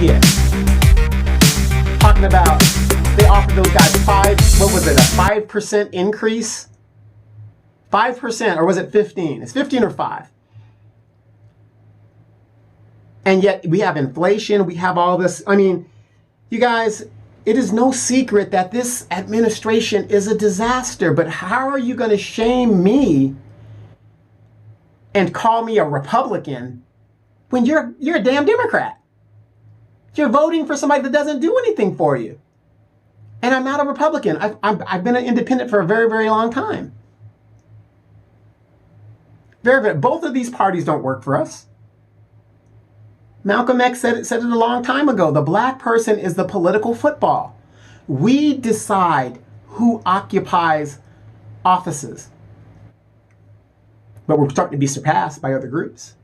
idiot. Talking about they offered those guys a 5% increase? 5%, or was it 15? It's 15 or 5. And yet we have inflation, we have all this. I mean, you guys, it is no secret that this administration is a disaster, but how are you going to shame me and call me a Republican when you're a damn Democrat? You're voting for somebody that doesn't do anything for you. And I'm not a Republican. I've been an independent for a very, very long time. Both of these parties don't work for us. Malcolm X said it a long time ago. The black person is the political football. We decide who occupies offices. But we're starting to be surpassed by other groups.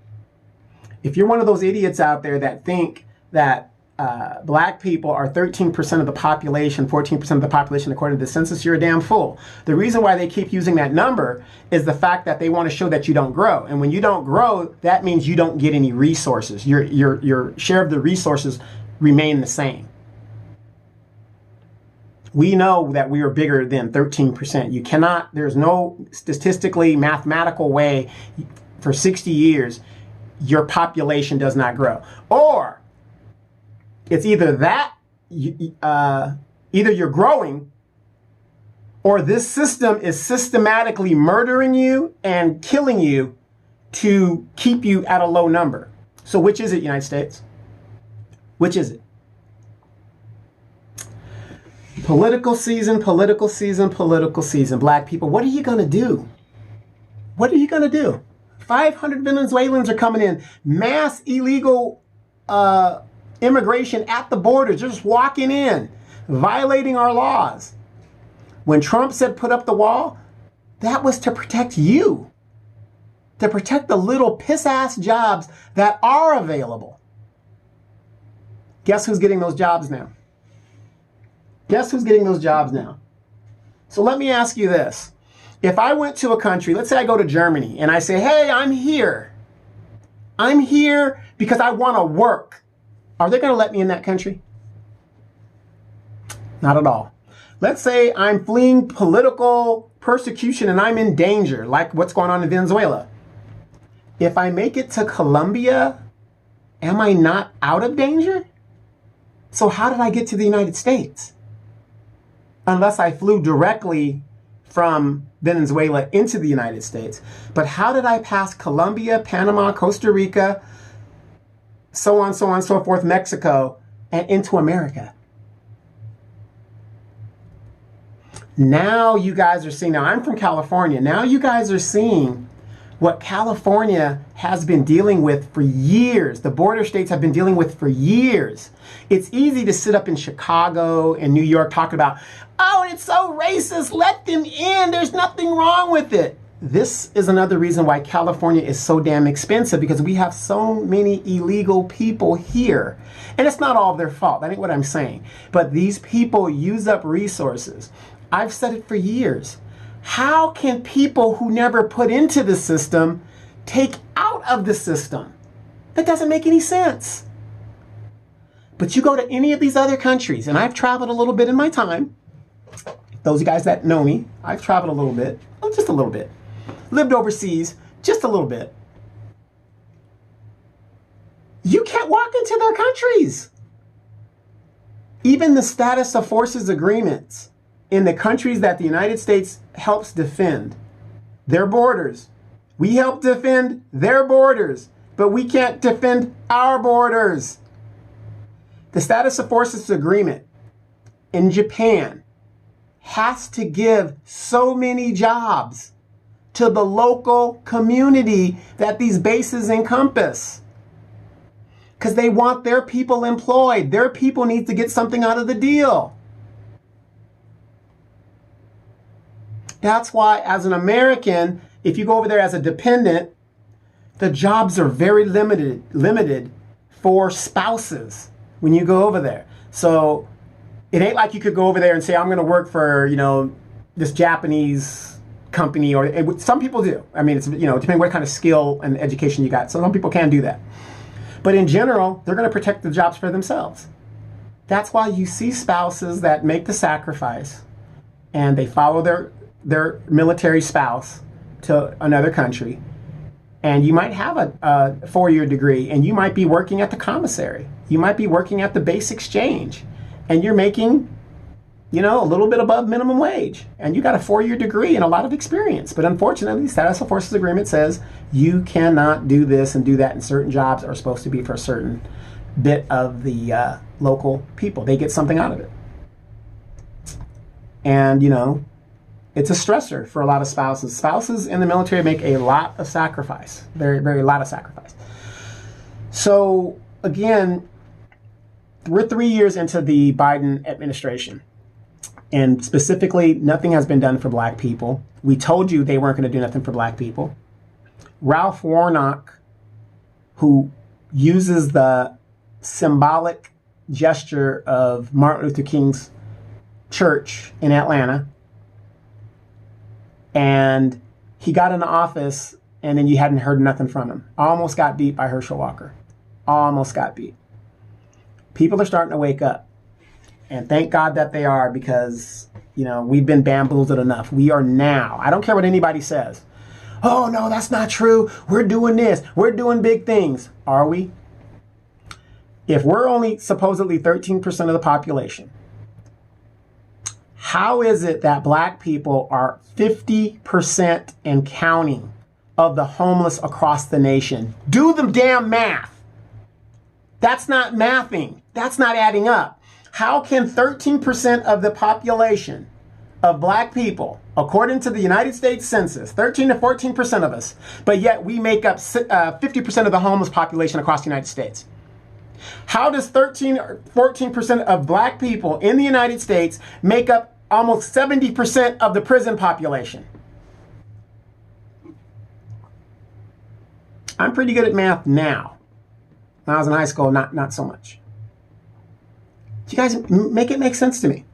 If you're one of those idiots out there that think that black people are 13% of the population, 14% of the population according to the census, you're a damn fool. The reason why they keep using that number is the fact that they want to show that you don't grow. And when you don't grow, that means you don't get any resources. Your share of the resources remain the same. We know that we are bigger than 13%. You cannot, there's no statistically mathematical way for 60 years your population does not grow. Or it's either that, either you're growing, or this system is systematically murdering you and killing you to keep you at a low number. So which is it, United States? Which is it? Political season, political season, political season. Black people, what are you going to do? What are you going to do? 500 Venezuelans are coming in. Mass illegal immigration at the borders, just walking in, violating our laws. When Trump said put up the wall, that was to protect you, to protect the little piss-ass jobs that are available. Guess who's getting those jobs now? Guess who's getting those jobs now? So let me ask you this. If I went to a country, let's say I go to Germany, and I say, hey, I'm here. I'm here because I want to work. Are they going to let me in that country? Not at all. Let's say I'm fleeing political persecution and I'm in danger, like what's going on in Venezuela. If I make it to Colombia, am I not out of danger? So how did I get to the United States? Unless I flew directly from Venezuela into the United States. But how did I pass Colombia, Panama, Costa Rica, so on, so forth, Mexico, and into America? Now you guys are seeing, now I'm from California, now you guys are seeing what California has been dealing with for years. The border states have been dealing with for years. It's easy to sit up in Chicago and New York talking about, oh, it's so racist, let them in, there's nothing wrong with it. This is another reason why California is so damn expensive, because we have so many illegal people here. And it's not all their fault, that ain't what I'm saying. But these people use up resources. I've said it for years. How can people who never put into the system take out of the system? That doesn't make any sense. But you go to any of these other countries, and I've traveled a little bit in my time. Those of you guys that know me, I've traveled a little bit, just a little bit. Lived overseas, just a little bit. You can't walk into their countries. Even the status of forces agreements in the countries that the United States helps defend, their borders. We help defend their borders, but we can't defend our borders. The status of forces agreement in Japan has to give so many jobs to the local community that these bases encompass, because they want their people employed. Their people need to get something out of the deal. That's why, as an American, if you go over there as a dependent, the jobs are very limited for spouses when you go over there. So it ain't like you could go over there and say, I'm going to work for, this Japanese company, or some people do. I mean, it's, depending what kind of skill and education you got. So some people can do that. But in general, they're going to protect the jobs for themselves. That's why you see spouses that make the sacrifice and they follow their military spouse to another country. And you might have a 4-year degree and you might be working at the commissary. You might be working at the base exchange and you're making, a little bit above minimum wage. And you got a 4-year degree and a lot of experience. But unfortunately, the Status of Forces Agreement says you cannot do this and do that, and certain jobs are supposed to be for a certain bit of the local people. They get something out of it. And, it's a stressor for a lot of spouses. Spouses in the military make a lot of sacrifice, very, very lot of sacrifice. So again, we're 3 years into the Biden administration. And specifically, nothing has been done for black people. We told you they weren't going to do nothing for black people. Ralph Warnock, who uses the symbolic gesture of Martin Luther King's church in Atlanta, and he got into office and then you hadn't heard nothing from him. Almost got beat by Herschel Walker. Almost got beat. People are starting to wake up. And thank God that they are, because, we've been bamboozled enough. We are now. I don't care what anybody says. Oh, no, that's not true. We're doing this. We're doing big things. Are we? If we're only supposedly 13% of the population, how is it that black people are 50% and counting of the homeless across the nation? Do the damn math. That's not mathing. That's not adding up. How can 13% of the population of black people, according to the United States Census, 13 to 14% of us, but yet we make up 50% of the homeless population across the United States? How does 13 or 14% of black people in the United States make up almost 70% of the prison population? I'm pretty good at math now. When I was in high school, not so much. You guys make it make sense to me.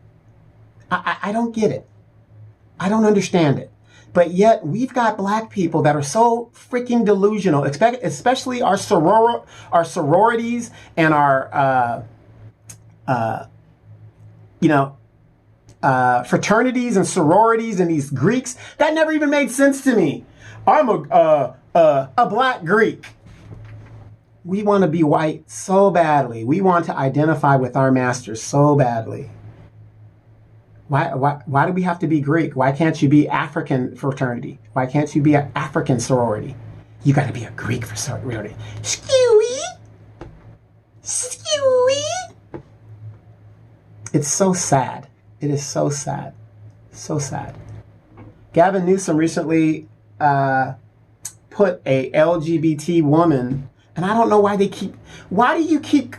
I don't get it. I don't understand it. But yet we've got black people that are so freaking delusional, especially our sororities and our, fraternities and sororities and these Greeks. That never even made sense to me. I'm a black Greek. We want to be white so badly. We want to identify with our masters so badly. Why do we have to be Greek? Why can't you be African fraternity? Why can't you be an African sorority? You got to be a Greek for sorority. Skewy. It's so sad. It is so sad. So sad. Gavin Newsom recently put a LGBT woman, and I don't know why why do you keep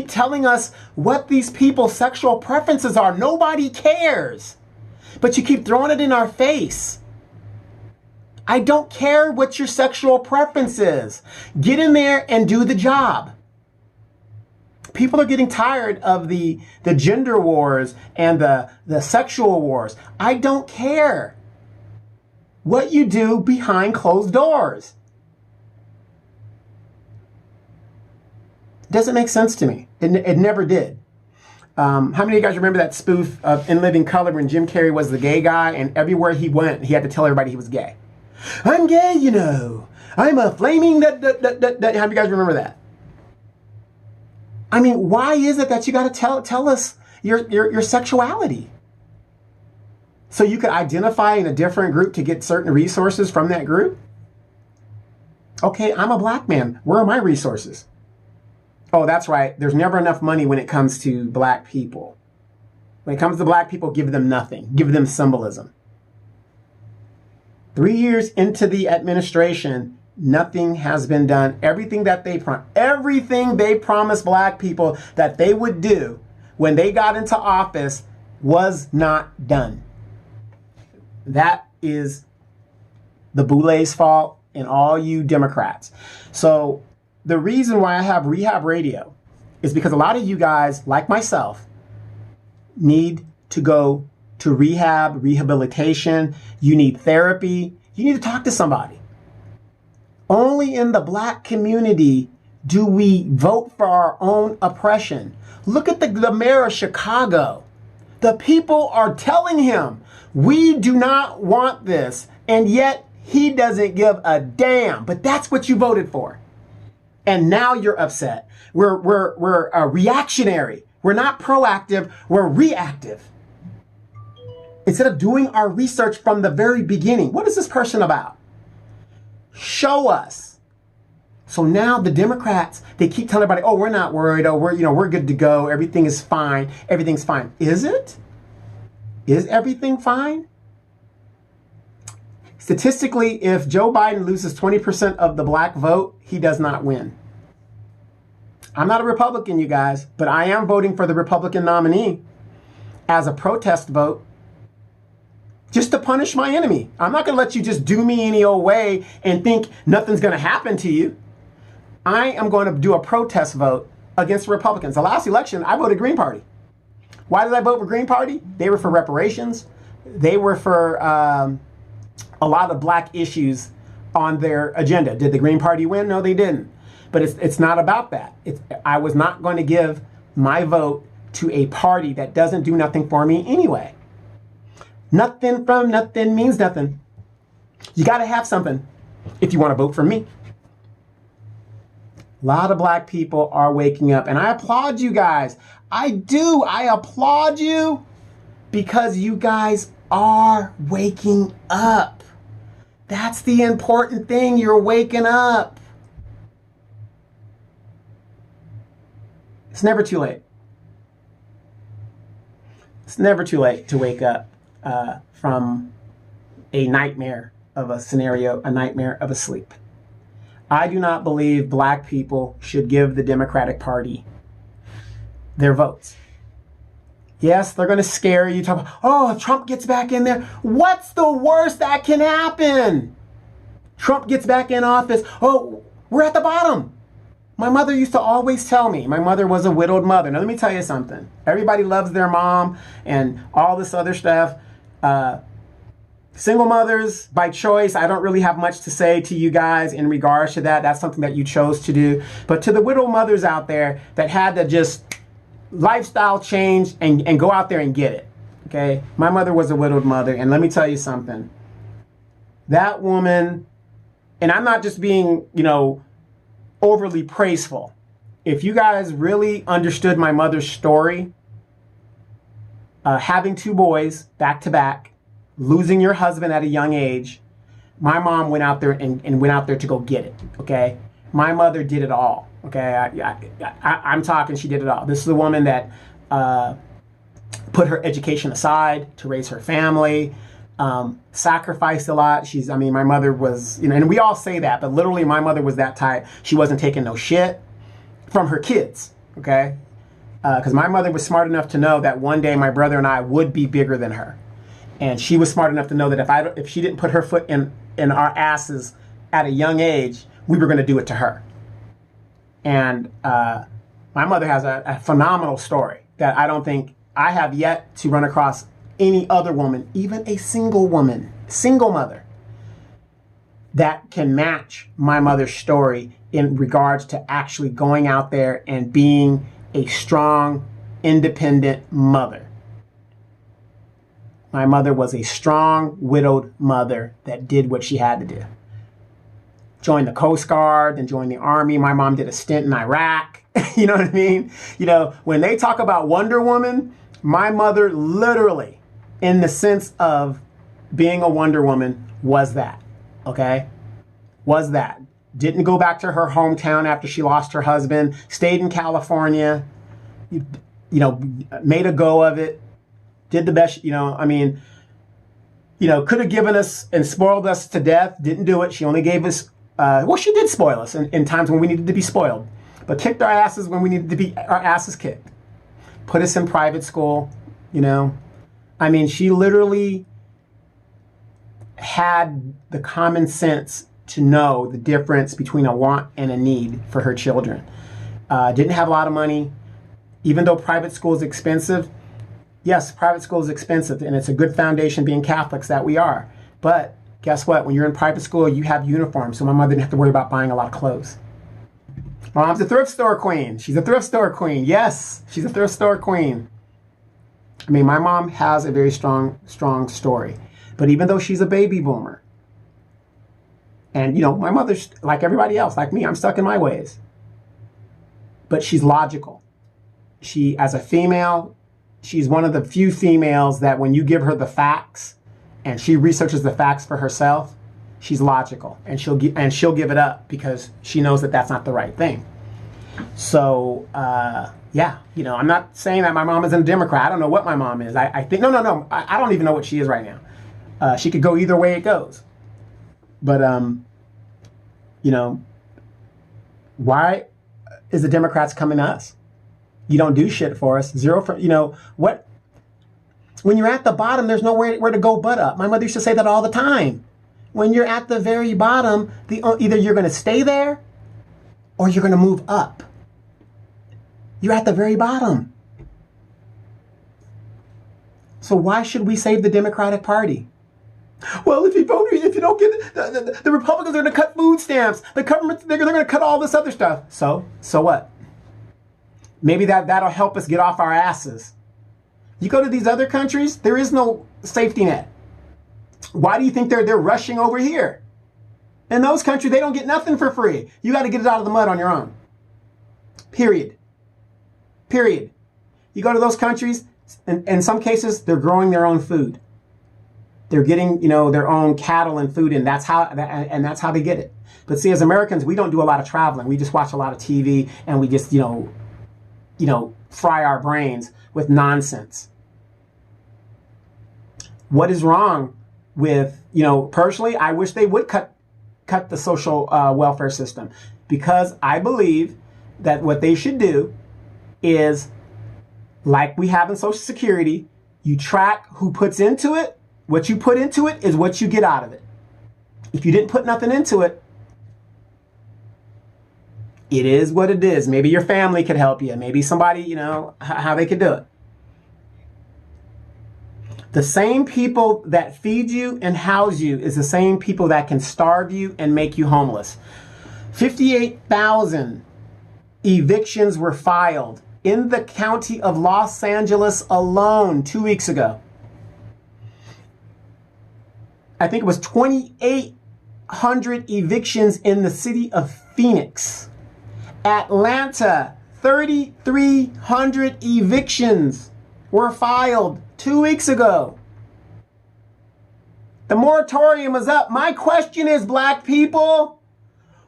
telling us what these people's sexual preferences are? Nobody cares. But you keep throwing it in our face. I don't care what your sexual preference is. Get in there and do the job. People are getting tired of the gender wars and the sexual wars. I don't care what you do behind closed doors. It doesn't make sense to me. It never did. How many of you guys remember that spoof of In Living Color when Jim Carrey was the gay guy, and everywhere he went, he had to tell everybody he was gay? I'm gay, I'm a flaming... How many of you guys remember that? I mean, why is it that you got to tell us your sexuality? So you could identify in a different group to get certain resources from that group? Okay, I'm a black man. Where are my resources? Oh, that's right. There's never enough money when it comes to black people. When it comes to black people, give them nothing. Give them symbolism. 3 years into the administration, nothing has been done. Everything they promised black people that they would do when they got into office was not done. That is the Boulet's fault and all you Democrats. So the reason why I have Rehab Radio is because a lot of you guys, like myself, need to go to rehabilitation. You need therapy. You need to talk to somebody. Only in the black community do we vote for our own oppression? Look at the mayor of Chicago. The people are telling him, we do not want this. And yet he doesn't give a damn. But that's what you voted for. And now you're upset. We're reactionary. We're not proactive. We're reactive. Instead of doing our research from the very beginning, what is this person about? Show us. So now the Democrats, they keep telling everybody, oh, we're not worried. Oh, we're good to go. Everything is fine. Everything's fine. Is it? Is everything fine? Statistically, if Joe Biden loses 20% of the black vote, he does not win. I'm not a Republican, you guys, but I am voting for the Republican nominee as a protest vote. Just to punish my enemy. I'm not going to let you just do me any old way and think nothing's going to happen to you. I am going to do a protest vote against Republicans. The last election, I voted Green Party. Why did I vote for Green Party? They were for reparations. They were for a lot of black issues on their agenda. Did the Green Party win? No, they didn't. But it's not about that. I was not going to give my vote to a party that doesn't do nothing for me anyway. Nothing from nothing means nothing. You got to have something if you want to vote for me. A lot of black people are waking up, and I applaud you guys. I do. I applaud you because you guys are waking up. That's the important thing. You're waking up. It's never too late. It's never too late to wake up from a nightmare of a scenario, a nightmare of a sleep. I do not believe black people should give the Democratic Party their votes. Yes, they're going to scare you. Talk about, oh, if Trump gets back in there, what's the worst that can happen? Trump gets back in office. Oh, we're at the bottom. My mother used to always tell me, my mother was a widowed mother. Now, let me tell you something. Everybody loves their mom and all this other stuff. Single mothers by choice, I don't really have much to say to you guys in regards to that. That's something that you chose to do. But to the widowed mothers out there that had to just lifestyle change and go out there and get it, okay? My mother was a widowed mother, and let me tell you something. That woman, and I'm not just being, overly praiseful. If you guys really understood my mother's story, having two boys back to back, losing your husband at a young age, my mom went out there and went out there to go get it, okay? My mother did it all, okay? I'm talking, she did it all. This is a woman that put her education aside to raise her family, sacrificed a lot. My mother was, and we all say that, but literally my mother was that type. She wasn't taking no shit from her kids, okay? Because my mother was smart enough to know that one day my brother and I would be bigger than her. And she was smart enough to know that if she didn't put her foot in our asses at a young age, we were going to do it to her. And my mother has a phenomenal story that I don't think I have yet to run across any other woman, even a single woman, single mother, that can match my mother's story in regards to actually going out there and being a strong, independent mother. My mother was a strong, widowed mother that did what she had to do. Joined the Coast Guard, then joined the Army. My mom did a stint in Iraq. You know what I mean? When they talk about Wonder Woman, my mother literally, in the sense of being a Wonder Woman, was that, okay? Was that. Didn't go back to her hometown after she lost her husband, stayed in California, made a go of it, did the best, could have given us and spoiled us to death, didn't do it. She only gave us, she did spoil us in times when we needed to be spoiled, but kicked our asses when we needed to be our asses kicked. Put us in private school, she literally had the common sense to know the difference between a want and a need for her children. Didn't have a lot of money. Even though private school is expensive, yes, private school is expensive, and it's a good foundation being Catholics that we are. But guess what? When you're in private school, you have uniforms, so my mother didn't have to worry about buying a lot of clothes. Mom's a thrift store queen. She's a thrift store queen. Yes, she's a thrift store queen. I mean, my mom has a very strong story. But even though she's a baby boomer, and, you know, my mother's like everybody else, like me, I'm stuck in my ways. But she's logical. She, as a female, she's one of the few females that when you give her the facts and she researches the facts for herself, she's logical, and she'll give it up because she knows that that's not the right thing. So, yeah, you know, I'm not saying that my mom isn't a Democrat. I don't know what my mom is. I think, no. I don't even know what she is right now. She could go either way it goes. But, you know, why is the Democrats coming to us? You don't do shit for us. Zero for, you know, what? When you're at the bottom, there's nowhere where to go but up. My mother used to say that all the time. When you're at the very bottom, either you're going to stay there or you're going to move up. You're at the very bottom. So why should we save the Democratic Party? Well, if you don't get it, the Republicans are going to cut food stamps. The government, they're going to cut all this other stuff. So what? Maybe that'll help us get off our asses. You go to these other countries, there is no safety net. Why do you think they're rushing over here? In those countries, they don't get nothing for free. You got to get it out of the mud on your own. Period. You go to those countries, and in some cases, they're growing their own food. They're getting, you know, their own cattle and food, and that's how they get it. But see, as Americans, we don't do a lot of traveling. We just watch a lot of TV, and we just, you know, fry our brains with nonsense. What is wrong with, you know, personally, I wish they would cut the social welfare system, because I believe that what they should do is, like we have in Social Security, you track who puts into it. What you put into it is what you get out of it. If you didn't put nothing into it, it is what it is. Maybe your family could help you. Maybe somebody, you know, how they could do it. The same people that feed you and house you is the same people that can starve you and make you homeless. 58,000 evictions were filed in the county of Los Angeles alone 2 weeks ago. I think it was 2,800 evictions in the city of Phoenix. Atlanta, 3,300 evictions were filed 2 weeks ago. The moratorium is up. My question is, black people,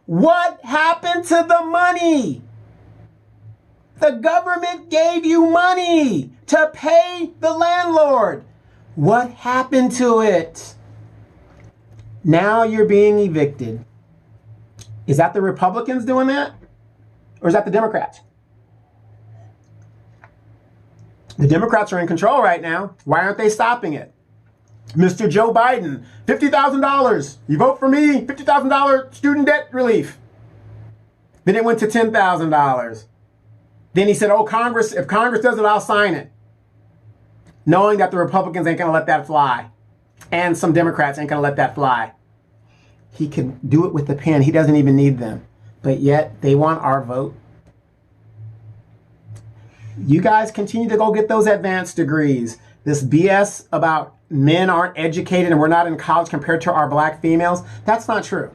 what happened to the money? The government gave you money to pay the landlord. What happened to it? Now you're being evicted. Is that the Republicans doing that? Or is that the Democrats? The Democrats are in control right now. Why aren't they stopping it? Mr. Joe Biden, $50,000. You vote for me, $50,000 student debt relief. Then it went to $10,000. Then he said, oh, if Congress does it, I'll sign it. Knowing that the Republicans ain't going to let that fly. And some Democrats ain't going to let that fly. He can do it with the pen. He doesn't even need them. But yet, they want our vote. You guys continue to go get those advanced degrees. This BS about men aren't educated and we're not in college compared to our black females, that's not true.